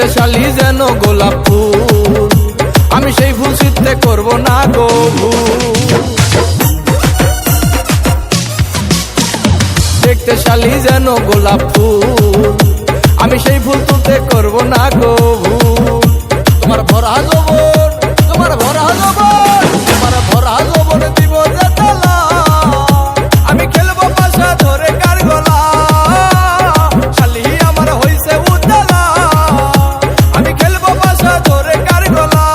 দেখতে শালি যেন গোলাপ ফুল, আমি সেই ফুল ছিঁড়তে করব না গো ভুল। দেখতে শালি যেন গোলাপ ফুল, আমি সেই ফুল তুলতে করব না গো ভুল। তোমার ভরা যৌবন, তোমার ভরা যৌবন, তোমার ভরা যৌবন দিব যে তালা, আমি খেলবো পাশা ধরে কার গলা। শালি আমার হইছে উতলা, আমি খেলবো পাশা ধরে কার গলা।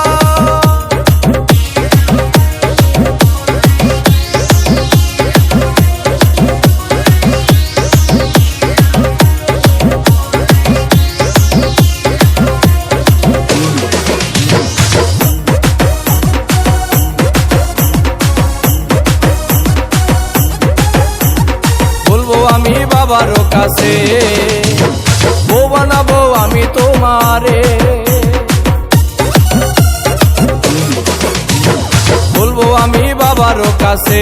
আমি বাবারও কাছে বউ বানাবো আমি তোমারে, বলবো আমি বাবারও কাছে